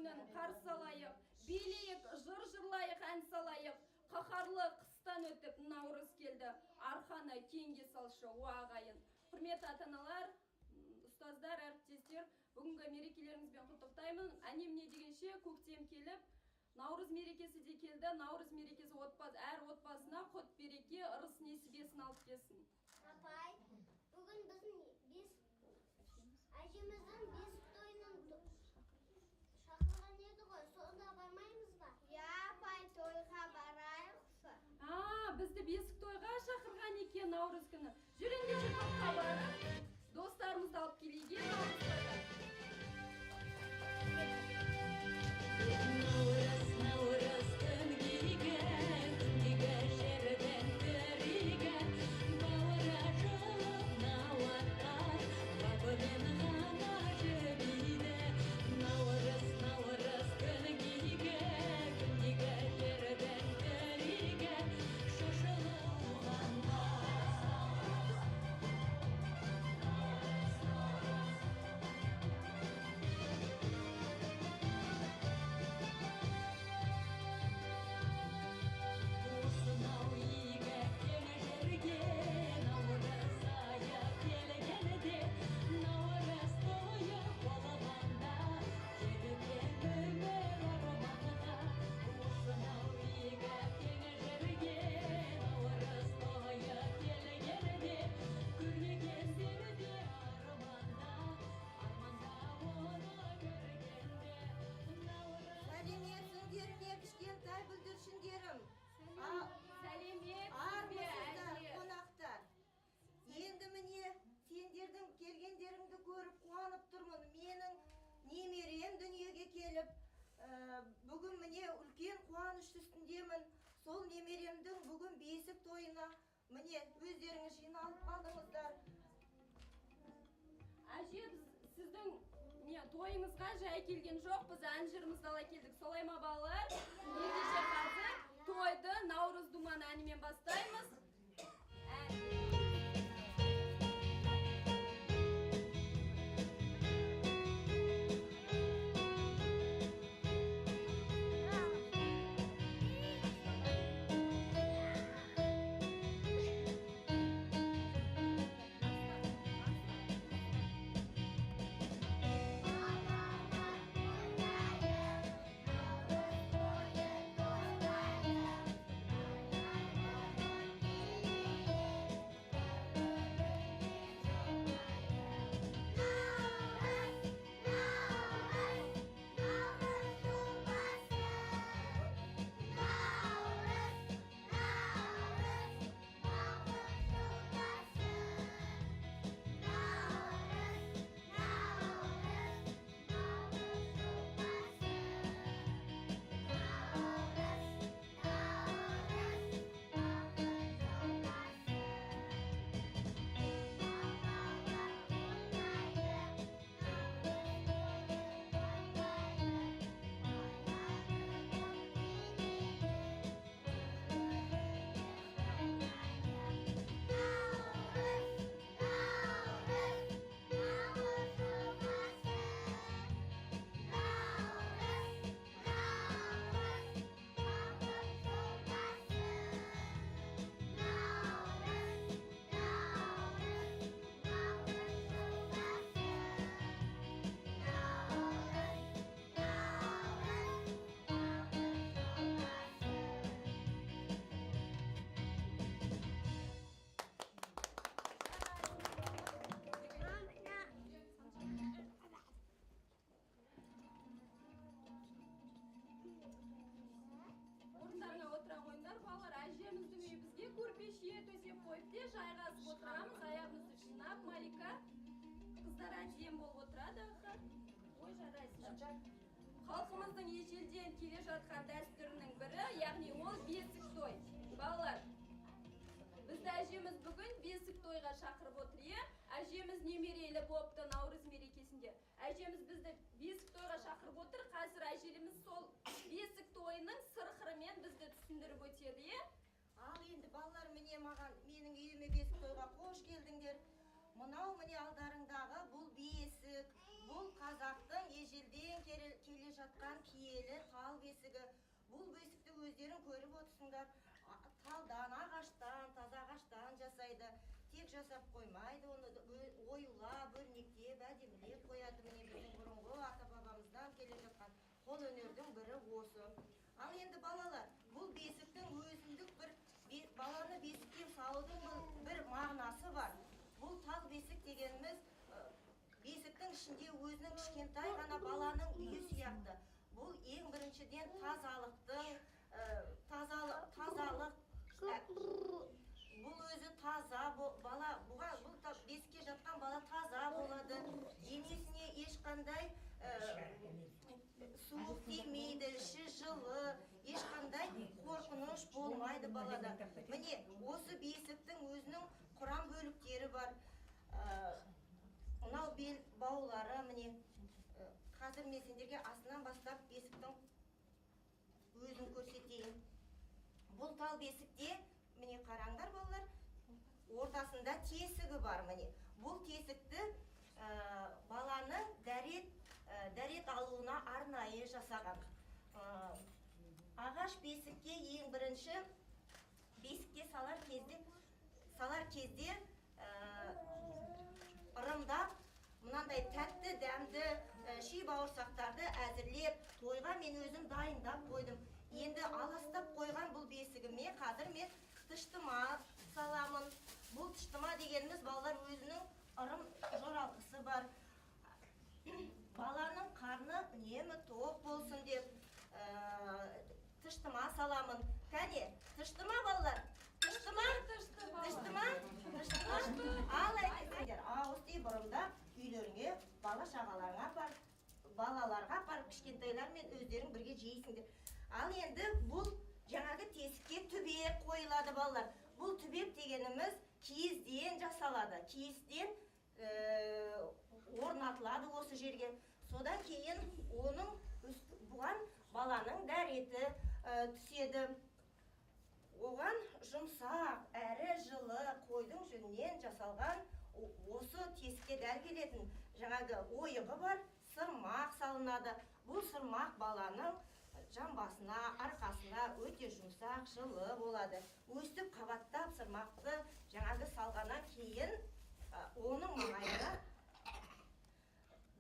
күнін қарсы алайық, билейік, жыр жырлайық, ән салайық. Қаһарлы қыстан өтіп наурыз келді, арқаны кеңге салшы уағайын. Құрметті ата-аналар, ұстаздар, әріптестер, бүгінгі мерекелеріңізбен құттықтаймын. Әнемне дегенше көктем келіп, наурыз мерекесі де келді. Наурыз мерекесі әр отбасына құт береке, ырыс несібесін алып келсін. Апай, бүгін біздің әжеміздің бесік тойының шақырған еді ғой, сонда бармаймыз ба? Апай, тойға барайықшы. Бізді бесік тойға шақырған екен наурыз күні. Жүріңдер топқа барып, достарымызды алып келейік наурыз тойға. Енді міне сендердің келгендеріңді көріп қуанып тұрмын. Менің немерем дүниеге келіп, бүгін міне үлкен қуаныш үстіндемін. Сол немеремдің бүгін бесік тойына міне өздеріңіз жиналып қалдыңыздар. Әже, сіздің тойыңызға жай келген жоқ, біз ән жырымызды ала келдік. Солай ма балалар? Ендеше қазір тойды наурыз думан әнімен бастаймыз. Әжеміздің үйі бізге көрпеше төсеп қойып те жайғасып отырамыз, аяғымызды жинап. Малика, қыздар әдем болып отырады. Ой, жарайсыздар. Халқымыздың ежелден келе жатқан дәстүрінің бірі, яғни ол бесік той. Балалар, бізді әжеміз бүгін бесік тойға шақырып отыр. Әжеміз немерелі болыпты наурыз мерекесінде. Әжеміз бізді бесік тойға шақырып отыр. Қазір әжеліміз сол бесік тойының сыр-қырымен бізді түсіндіріп өтеді. Ал енді балалар, міне менің үйіме бесік тойға қош келдіңдер. Мынау міне алдарыңдағы бұл бесік, бұл қазақтың ежелден келе жатқан бесігі. Бұл бесікті өздерің көріп отырсыңдар. Талдан, ағаштан, таза ағаштан жасайды. Тек жасап қоймайды, оны оюлап, өрнектеп, әдемілеп қояды. Міне біздің бұрынғы ата-бабамыздан келе жатқан қол өнердің бірі осы. Ал енді балалар, бұл бесіктің өзіндік баланы бесікке салудың бір мағынасы бар. Бұл тал бесік дегеніміз бесіктің ішінде өзінің кішкентай ғана баланың үйі сияқты. Бұл ең біріншіден тазалық, бұл өзі таза, бұл бесікке жатқан бала таза болады, денесіне ешқандай суық тимейді, іші жылы, ешқандай қорқыныш болмайды балада. Міне, осы бесіктің өзінің құрам бөліктері бар. Мынау бел баулары, міне, қазір мен сендерге астынан бастап бесіктің өзін көрсетейін. Бұл тал бесікте, міне қараңдар балалар, ортасында тесігі бар, міне. Бұл тесікті баланы дәрет алуына арнайы жасаған. Ағаш бесікке ең бірінші бесікке салар кезде ырымдап, мынандай тәтті, дәмді ши бауырсақтарды әзірлеп, тойға мен өзім дайындап қойдым. Енді аластап қойған бұл бесігіме қазір мен тыштыма саламын. Бұл тыштыма дегеніміз балалар өзінің ырым жоралғысы бар. Баланың қарны үнемі тоқ болсын деп тыштыма саламын. Кәне, тыштыма балалар? Тыштыма? Ал әйтіңдер, ауызтей бұрымда үйлеріңе балаларға апарып кішкентайлармен өздерің бірге жейсіңдер. Ал енді бұл жаңағы тесікке түбек қойылады балалар. Бұл түбек дегеніміз киізден жасалады. Киізден орнатылады осы жерге. Содан кейін бұған баланың дәреті түседі. Оған жұмсақ, әрі жылы қойдың жүнінен жасалған осы тесікке дәл келетін жаңағы ойығы бар, сырмақ салынады. Бұл сырмақ баланың жамбасына, арқасына өте жұмсақ, жылы болады. Өстіп қабаттап сырмақты жаңағы салғаннан кейін оның маңайына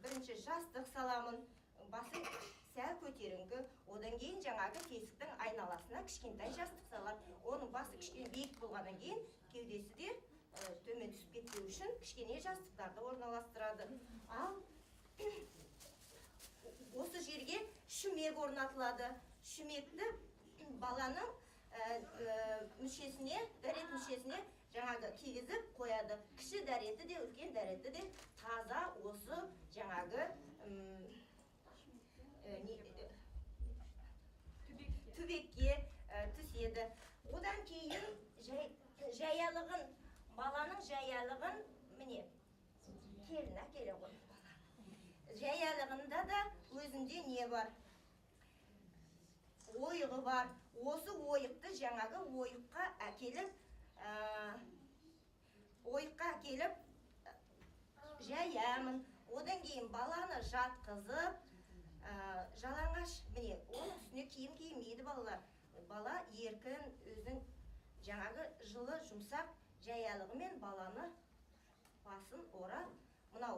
бірінші жастық саламын. Басы сәл көтеріңкі, одан кейін жаңағы тесіктің айналасына кішкентай жастық салады. Оның басы кішкене биік болғаннан кейін кеудесі де төмен түсіп кетпеу үшін кішкене жастықтарды орналастырады. Ал осы жерге шүмек орнатылады. Шүмекті баланың дәрет мүшесіне жаңағы кигізіп қояды. Кіші дәреті де, үлкен дәреті де таза осы жаңағы түбекке түседі. Одан кейін баланың жаялығын, міне, келін әкеле ғой. Жаялығында да өзінде не бар? Ойығы бар. Осы ойықты жаңағы ойыққа әкеліп жаямын. Одан кейін баланы жатқызып, жалаңаш, міне, оның үстіне киім киімейді балалар. Бала еркін, өзінің жаңағы жылы жұмсақ жаялығымен баланы басын орап, мынау